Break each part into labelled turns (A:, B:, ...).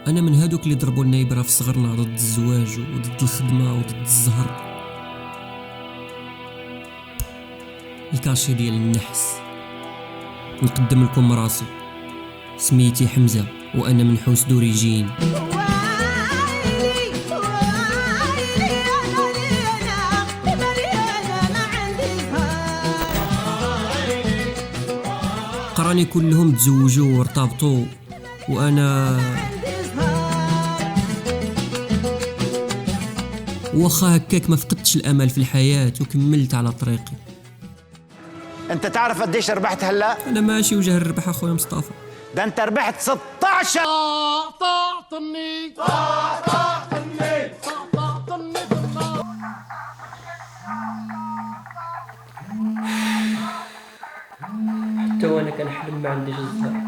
A: انا من هادوك اللي ضربوا لنا إبرة في صغرنا ضد الزواج وضد الخدمه وضد الزهر. الكاشي ديال النحس. نقدم لكم راسي، سميتي حمزه وانا من حوس دوريجين. قراني كلهم تزوجوا وارتبطوا وانا واخا هكاك ما فقدتش الامل في الحياه وكملت على طريقي.
B: انت تعرف قديش ربحت هلا؟
A: انا ماشي وجه الربح اخويا مصطفى.
B: ده انت ربحت 16.
C: طاعتني
A: حتى وانا كنحلم ما عنديش الزهر.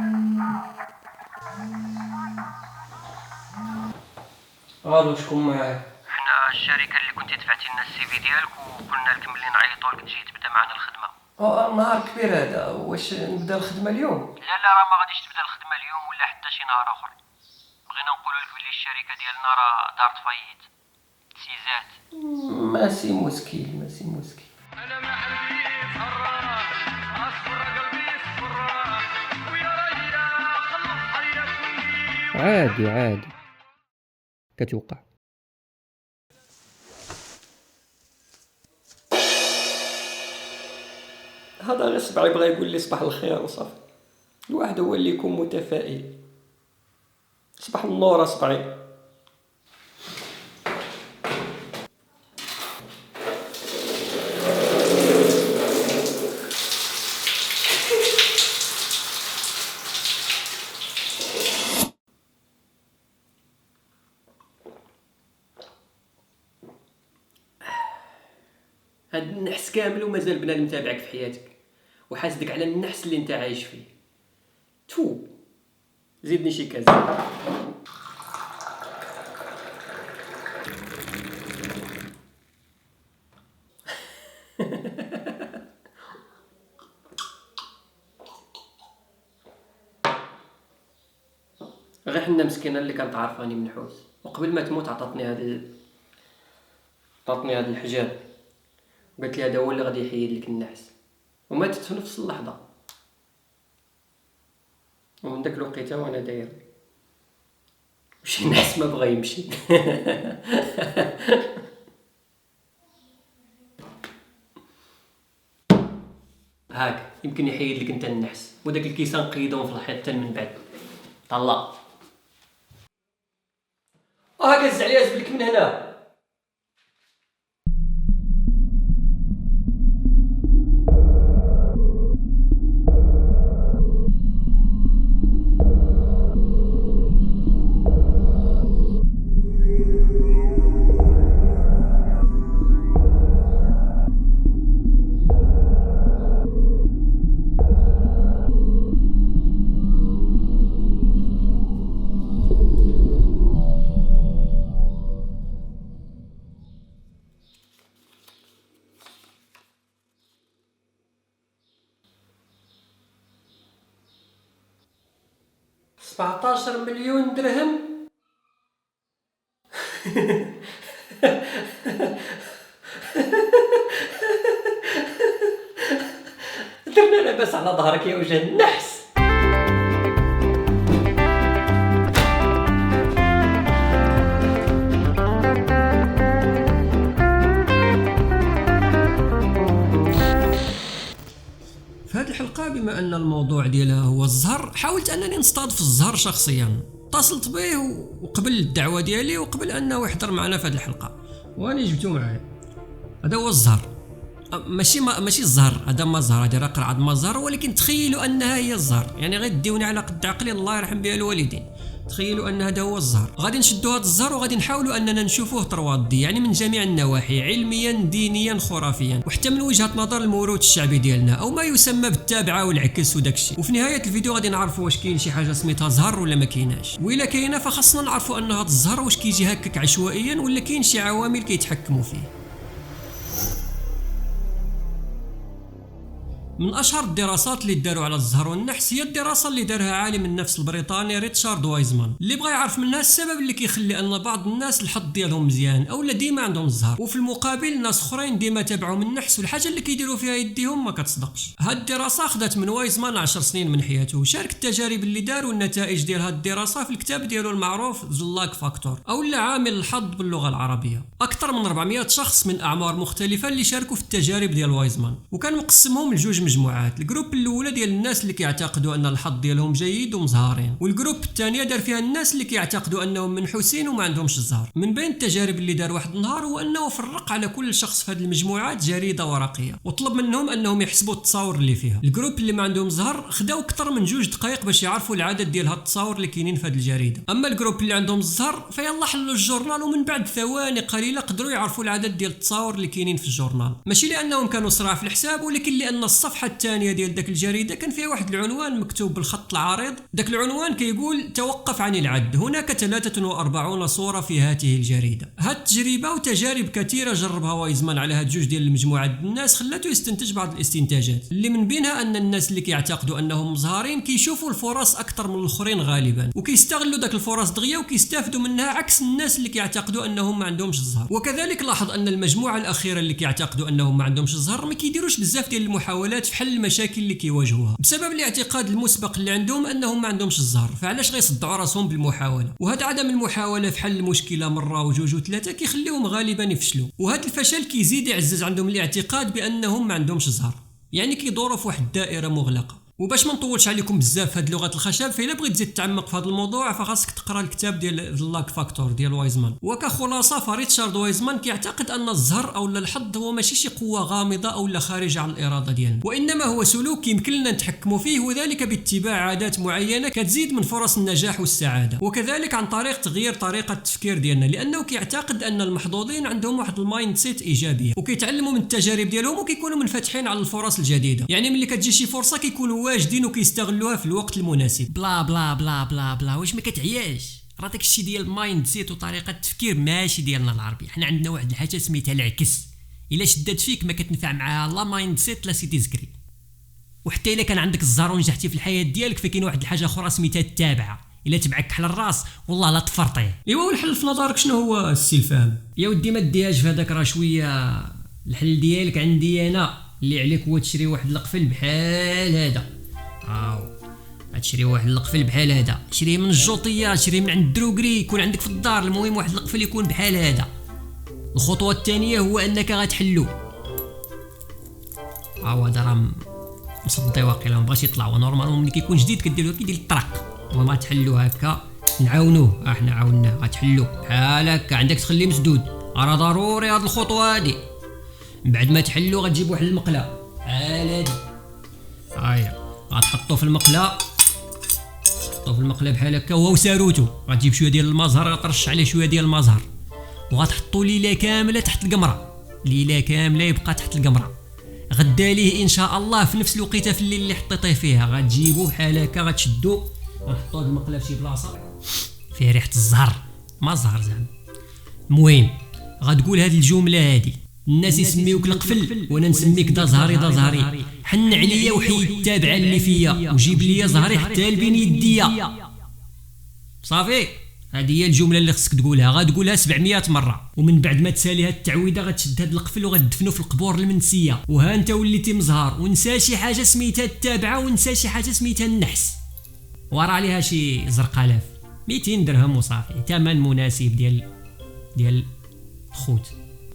A: غادو شكون معاك؟
D: حنا الشركه اللي كنتي دفعتي لنا السي في ديالك وقلنا لك ملي نعيطوا لك تجي تبدا معنا الخدمه.
A: نهار كبير هذا. واش نبدا الخدمه اليوم؟
D: لا راه ما غاديش تبدا الخدمه اليوم ولا حتى شي نهار اخر. بغينا نقولوا لك بلي الشركه ديالنا راه دارت فايت تسيزات.
A: ماشي مشكل.
D: انا ما قلبي فرح اصفر قلبي فرح ويا ريا خلص حياتي
A: عادي كتوقع. هذا غير سبعي بغا يقول لي صباح الخير وصافي. الواحد هو اللي يكون متفائل. صباح النور اصبعي. هاد النحس كامل ومازال بنادم متابعك في حياتك وحاسدك على النحس اللي انت عايش فيه. تو زيدني شي كاس. غير حنا مسكينه اللي كانت عارفاني من حوس وقبل ما تموت عطاتني هاد الحجاب قالت لي هذا هو اللي غادي يحيد لك النحس وماتت في نفس اللحظه. ومن داك الوقيته وانا داير وشي نحس ما بغى يمشي. هاك يمكن يحيد لك انت النحس وداك الكيسان قيدون في الحيط حتى من بعد طلع. هاك هز عليا زبلك من هنا. $17 مليون درهم. درنا لاباس على ظهرك يا وجه النحس. في هذه الحلقة بما أن الموضوع ديالها هو الزهر حاولت أنني نصطاد في الزهر شخصيا. اتصلت به وقبل الدعوة ديالي وقبل أنه يحضر معنا في هذه الحلقة وأنا جبتو معايا. هذا هو الزهر. ماشي الزهر، هذا ما زهر، هذا راه قرعة ما زهر، ولكن تخيلوا أنها هي الزهر. يعني غير ديوني على قد عقلي الله يرحم بها الوالدين. تخيلوا ان هذا هو الزهر. غادي نشدوا هذا الزهر وغادي نحاولوا اننا نشوفوه تروادي، يعني من جميع النواحي، علميا دينيا خرافيا، وحتى من وجهه نظر الموروث الشعبي ديالنا او ما يسمى بالتابعه والعكس وداكشي. وفي نهايه الفيديو غادي نعرفوا واش كاين شي حاجه سميتها زهر ولا ما كايناش، والا كاينه فخاصنا نعرفوا ان هذا الزهر واش كيجي هكاك عشوائيا ولا كاين شي عوامل كيتحكموا فيه. من اشهر الدراسات اللي داروا على الزهر والنحس هي الدراسه اللي دارها عالم النفس البريطاني ريتشارد وايزمان، اللي بغى يعرف منها السبب اللي كيخلي ان بعض الناس الحظ ديالهم مزيان اولا ديما عندهم الزهر، وفي المقابل ناس اخرين ديما تابعوا من النحس والحاجه اللي كيديروا فيها يديهم ما كتصدقش. هاد الدراسه خدات من وايزمان 10 سنين من حياته، وشارك التجارب اللي دار والنتائج ديال هاد الدراسه في الكتاب ديالو المعروف ذا لاك فاكتور اولا عامل الحظ باللغه العربيه. اكثر من 400 شخص من اعمار مختلفه اللي شاركوا في التجارب ديال وايزمان، وكان مقسمهم لجوج مجموعات. الجروب الاولى ديال الناس اللي كيعتقدوا ان الحظ ديالهم جيد ومزهارين، والجروب الثانيه دار فيها الناس اللي كيعتقدوا انهم منحوسين وما عندهمش الزهر. من بين التجارب اللي دار واحد النهار هو انه فرق على كل شخص في هذه المجموعات جريده ورقيه وطلب منهم انهم يحسبوا التصاور اللي فيها. الجروب اللي ما عندهم زهر خداو اكثر من 2 دقائق باش يعرفوا العدد ديال هاد التصاور اللي كاينين في هذه الجريده. اما الجروب اللي عندهم الزهر فيلا حلوا الجورنال ومن بعد ثواني قليله قدروا يعرفوا العدد ديال التصاور اللي كاينين في الجورنال، ماشي لانهم كانوا صراع في الحساب ولكن لان الصفحه الثانيه ديال داك الجريده كان فيها واحد العنوان مكتوب بالخط العريض. داك العنوان كيقول توقف عن العد، هناك 43 صوره في هذه الجريده. هاد التجربه وتجارب كثيره جربها وايزمان على هاد جوج ديال المجموعات الناس خلاته يستنتج بعض الاستنتاجات اللي من بينها ان الناس اللي كيعتقدوا انهم مزهارين كيشوفوا الفرص اكثر من الاخرين غالبا، وكيستغلوا داك الفرص دغيا وكيستافدوا منها عكس الناس اللي كيعتقدوا انهم ما عندهمش الزهر. وكذلك لاحظ ان المجموعه الاخيره اللي كيعتقدوا انهم ما عندهمش الزهر ما كيديروش بزاف ديال المحاولات في حل المشاكل اللي كيواجهوها بسبب الاعتقاد المسبق اللي عندهم انهم ما عندهمش الزهر، فعلاش غيصدعوا راسهم بالمحاوله؟ وهذا عدم المحاوله في حل المشكله مره وجوج وثلاثه كيخليهم غالبا يفشلوا، وهذا الفشل كيزيد يعزز عندهم الاعتقاد بانهم ما عندهمش الزهر، يعني كيدوروا في واحد الدائره مغلقه. وباش ما نطولش عليكم بزاف في هاد لغه الخشب، فإلا بغيت تزيد تعمق في هذا الموضوع فخاصك تقرا الكتاب ديال ذا لاك فاكتور ديال وايزمان. وكخلاصه فريتشارد وايزمان كيعتقد ان الزهر او الحظ هو ماشي شي قوه غامضه او خارجه عن الاراده ديالنا، وانما هو سلوك يمكن لنا نتحكموا فيه، وذلك باتباع عادات معينه كتزيد من فرص النجاح والسعاده، وكذلك عن طريق تغيير طريقه التفكير ديالنا، لانه كيعتقد ان المحظوظين عندهم واحد المايند سيت ايجابيه وكيتعلموا من التجارب ديالهم وكيكونوا منفتحين على الفرص الجديده، يعني ملي كتجي شي فرصه كيكونوا واجدين وكيستغلوها في الوقت المناسب.
E: بلا بلا بلا بلا بلا، واش ما كتعياش؟ راه داك الشيء ديال المايند سيت وطريقه التفكير ماشي ديالنا العربي، حنا عندنا واحد الحاجه سميتها العكس، الا شدات فيك ما كتنفع معاها لا مايند سيت لا سيتي زكري. وحتى الا كان عندك الزهر ونجحتي في الحياه ديالك فكاين واحد الحاجه اخرى سميتها التابعه، الا تبعك حل الراس والله لا تفرطيه.
A: ايوا والحل في نظرك شنو هو السي الفهم؟
E: يا ودي ما ديهاش في هذاك، راه شويه الحل ديالك عندي انا، اللي عليك هو تشري واحد القفل بحال هذا. غتشري واحد القفل بحال هذا، شريه من الجوطيه، شريه من عند الدروغري، يكون عندك في الدار، المهم واحد القفل يكون بحال هذا. الخطوه الثانيه هو انك غتحلو، هذا راه مصدي واقيلا ما بغاش يطلع، ونورمالمون ملي كيكون جديد كدير الطرق، وما تحلو هكا نعاونوه، احنا عاوناه، غتحلو بحال هكا، عندك تخليه مسدود، راه ضروري هاد الخطوه هادي. من بعد ما تحلو غتجيب واحد المقله بحال هادي، هاهي غتحطو في المقله، حطو في المقله بحال هكا وهو ساروتو، غتجيب شويه ديال المزهر غترش عليه شويه ديال المزهر، وغتحطو ليله كامله تحت القمره، ليله كامله يبقى تحت القمره، غدا ليه ان شاء الله في نفس الوقيته في الليل اللي حطيتيه فيها غتجيبو بحال هكا، غتشدو غنحطو هاد المقله في شي بلاصه فيه ريحه الزهر، ما زهر زعما. المهم غتقول هاد الجمله هادي: الناس يسميوك القفل وانا نسميك دا زهري، حن عليا وحيد التابعه اللي فيا وجيب لي زهري حتى لبين يديا. صافي، هذه هي الجمله اللي خصك تقولها، غتقولها 700 مره، ومن بعد ما تسالي هاد التعويذه غتشد هاد القفل وغتدفنو في القبور المنسيه، وها انت وليتي مزهر، ونسى شي حاجه سميتها التابعه، ونسى شي حاجه سميتها النحس، ورا عليها شي زرقالاف 200 درهم وصافي، ثمن مناسب ديال الخوت.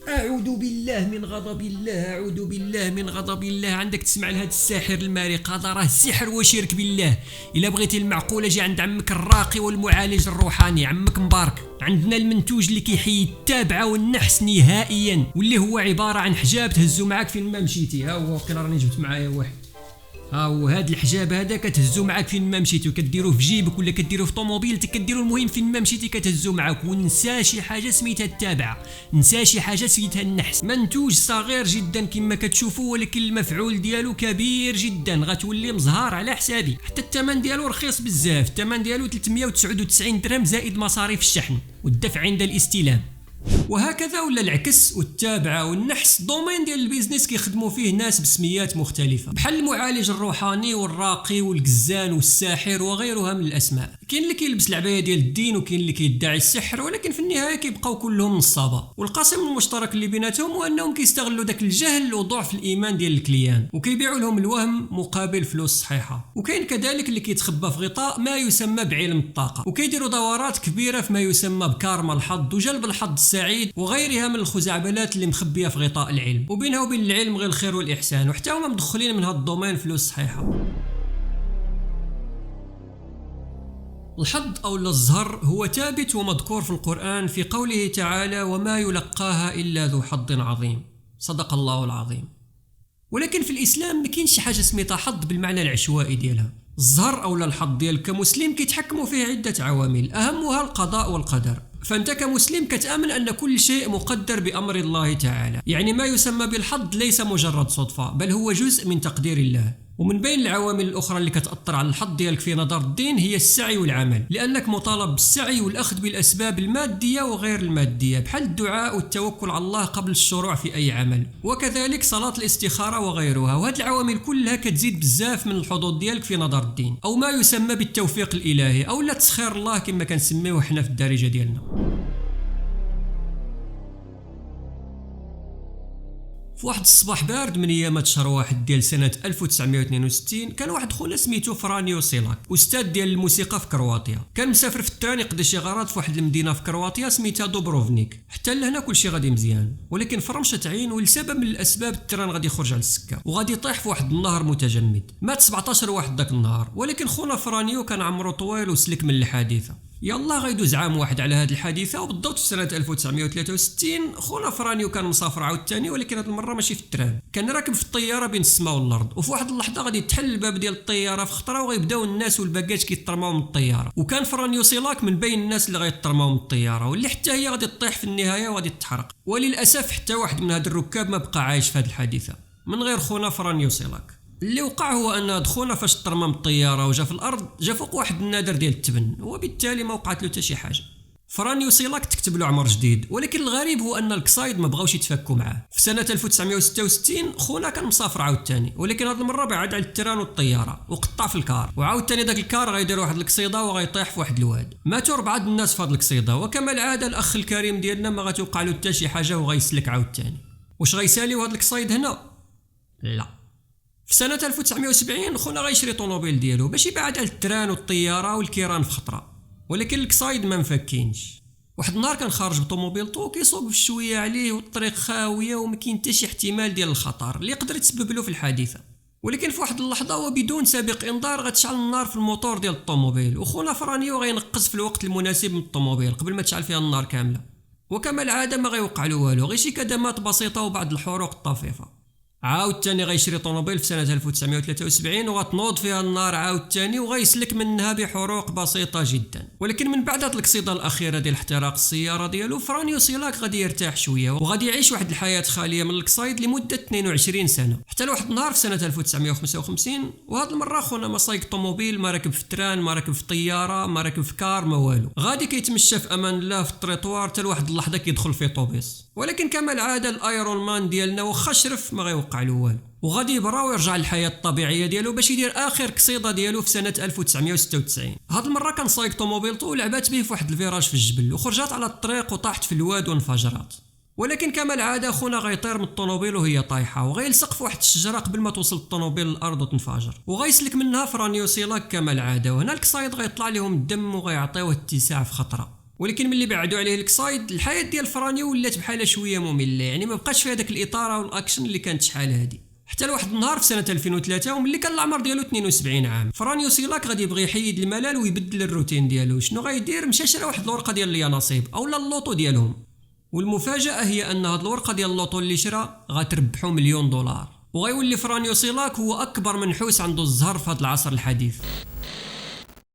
E: أعوذ بالله من غضب الله، أعوذ بالله من غضب الله. عندك تسمع لهذا الساحر المارق، هذا راه سحر وشرك بالله. إلا بغيتي المعقولة جي عند عمك الراقي والمعالج الروحاني عمك مبارك. عندنا المنتوج اللي كيحيي التابعة والنحس نهائيا، واللي هو عبارة عن حجاب تهزو معاك فين ما مشيتي. ها هو وقيلا راني جبت معايا واحد، ها هو هاد الحجاب هذا كتهزو معاك فين ما مشيتي، وكديروه في جيبك ولا كديروه في طوموبيلتك، كديروه المهم فين ما مشيتي كتهزو معاك. ونسى شي حاجه سميتها التابعه، نسى شي حاجه سميتها النحس. منتوج صغير جدا كما كتشوفوا، ولكن المفعول ديالو كبير جدا، غتولي مزهار على حسابي. حتى الثمن ديالو رخيص بزاف، الثمن ديالو 399 درهم زائد مصاريف الشحن والدفع عند الاستلام.
A: وهكذا ولا العكس والتابعه والنحس دومين ديال البيزنس كيخدموا فيه ناس بسميات مختلفه، بحال المعالج الروحاني والراقي والقزان والساحر وغيرها من الاسماء. كاين اللي كيلبس العبايه ديال الدين وكاين اللي كيدعي السحر، ولكن في النهايه كيبقاو كلهم نصابه. والقاسم المشترك اللي بيناتهم هو انهم كيستغلوا داك الجهل وضعف الايمان ديال الكليان وكيبيعوا لهم الوهم مقابل فلوس صحيحه. وكاين كذلك اللي كيتخبى في غطاء ما يسمى بعلم الطاقه وكيديروا دورات كبيره في ما يسمى بكارما الحظ وجلب الحظ السعيد وغيرها من الخزعبلات اللي مخبيه في غطاء العلم، وبينها وبين العلم غير الخير والاحسان، وحتى هما مدخلين من هذا الدومين فلوس صحيحه. الحظ أو الزهر هو ثابت ومذكور في القرآن في قوله تعالى: وما يلقاها إلا ذو حظ عظيم. صدق الله العظيم. ولكن في الإسلام ما كاينش شي حاجة سميتها حظ بالمعنى العشوائي ديالها. الزهر أو الحظ ديالك كمسلم كيتحكموا فيه عدة عوامل أهمها القضاء والقدر. فأنت كمسلم كتآمن أن كل شيء مقدر بأمر الله تعالى، يعني ما يسمى بالحظ ليس مجرد صدفة بل هو جزء من تقدير الله. ومن بين العوامل الأخرى اللي كتأثر على الحظ ديالك في نظر الدين هي السعي والعمل، لأنك مطالب بالسعي والأخذ بالأسباب المادية وغير المادية بحال الدعاء والتوكل على الله قبل الشروع في أي عمل، وكذلك صلاة الاستخارة وغيرها. وهذه العوامل كلها كتزيد بزاف من الحظوظ ديالك في نظر الدين أو ما يسمى بالتوفيق الإلهي أو لا تسخير الله كما كنسميوه حنا في الدارجة ديالنا. في واحد الصباح بارد من ايامات شهر واحد ديال سنه 1962 كان واحد خونا سميتو فرانيو سيلاك استاذ ديال الموسيقى في كرواتيا. كان مسافر في التران يقضي شي غرض في واحد المدينه في كرواتيا سميتها دوبروفنيك. حتى لهنا كلشي غادي مزيان، ولكن فرمشت عين ولسبب من الاسباب التران غادي يخرج على السكه وغادي يطيح في واحد النهر متجمد. مات 17 واحد داك النهار، ولكن خونا فرانيو كان عمره طويل وسلك من الحادثه. يلا غيدوز عام واحد على هذه الحادثه، وبالضبط في سنه 1963 خونا فرانيو كان مسافر عاوتاني، ولكن هذه المره ماشي في التران، كان راكب في الطياره بين السماء والارض. وفي واحد اللحظه غادي يتحل الباب ديال الطياره في خطره وغيبداو الناس والباكاج كيترماو من الطياره، وكان فرانيو سيلاك من بين الناس اللي غيترماو من الطياره واللي حتى هي غادي تطيح في النهايه وغادي تحرق. وللاسف حتى واحد من هاد الركاب ما بقى عايش في هذه الحادثه من غير خونا فرانيو سيلاك. اللي وقع هو ان هاد خونا فاش ترمى من الطياره وجا في الارض جا فوق واحد النادر ديال التبن، وبالتالي ما وقعت له حتى شي حاجه. فرانيو سيلاك تكتب له عمر جديد، ولكن الغريب هو ان القصايد ما بغاوش يتفكوا معاه. في سنه 1966 خونا كان مسافر عاوتاني، ولكن هاد المره بعد على التران والطياره وقطع في الكار، وعاوتاني داك الكار غيدير واحد القصيده وغيطيح في واحد الواد. ماتوا 4 الناس في هاد القصيده، وكما العاده الاخ الكريم ديالنا ما غتوقع له حتى شي حاجه وغيسلك عاوتاني. واش غيساليو هاد القصايد هنا؟ لا. في سنة 1970 خونا غيشري طوموبيل ديالو باش يبعد على التران والطيارة والكيران في خطرة، ولكن القصايد ما مفكينش. واحد النهار كان خارج بطوموبيلتو كيسوق بشويه عليه والطريق خاويه وما كاين حتى شي احتمال ديال الخطر اللي يقدر يتسبب له في الحادثه، ولكن في واحد اللحظه وبدون سابق انذار غتشعل النار في الموتور ديال الطوموبيل، وخونا فرانيو غينقص في الوقت المناسب من الطوموبيل قبل ما تشعل فيها النار كامله. وكما العاده ما غيوقع له والو، غير شي كدمات بسيطه وبعض الحروق الطفيفه. عاود تاني غيشري طوموبيل في سنة 1973 وغتنوض فيها النار عاود تاني وغيسلك منها بحروق بسيطة جدا. ولكن من بعد هاد القصيدة الأخيرة ديال احتراق السيارة ديالو فرانيو سيلاك غادي يرتاح شوية وغادي يعيش واحد الحياة خالية من القصايد لمدة 22 سنة، حتى لواحد النهار في سنة 1955 وهاد المرة خونا ما سايق طوموبيل، ما راكب في تران، ما راكب في طيارة، ما راكب في كار، ما والو، غادي كيتمشى في أمان الله في الطريطوار حتى لواحد اللحظة كيدخل في طوبيس. ولكن كما العادة الايرون مان ديالنا واخا شرف ما غيوقع له والو، وغادي يبرا ويرجع للحياة الطبيعية ديالو باش يدير آخر قصيدة ديالو في سنة 1996. هاد المرة كان سايق طوموبيلتو ولعبات به في واحد الفيراج في الجبل وخرجات على الطريق وطاحت في الواد وانفجرات. ولكن كما العادة خونا غيطير من الطوموبيل وهي طايحة وغيلصق في واحد الشجرة قبل ما توصل الطوموبيل للأرض وتنفجر، وغيسلك منها فرانيو سيلاك كما العادة، وهنا القصايد غيطلع لهم الدم وغيعطيوه اتساع في خطرة. ولكن ملي بعدوا عليه القصايد الحياة ديال فرانيو ولات بحالها شوية مملة، يعني ما بقاش فيها داك الإطارة والأكشن اللي كانت شحال هادي. حتى لواحد النهار في سنة 2003 وملي كان العمر ديالو 72 عام فرانيو سيلاك غادي يبغي يحيد الملل ويبدل الروتين ديالو. شنو غيدير؟ مشى شرا واحد الورقة ديال اليانصيب أو اللوطو ديالهم، والمفاجأة هي أن هاد الورقة ديال اللوطو اللي شرا غتربحو $1,000,000، وغيولي فرانيو سيلاك هو أكبر منحوس عنده الزهر في هاد العصر الحديث.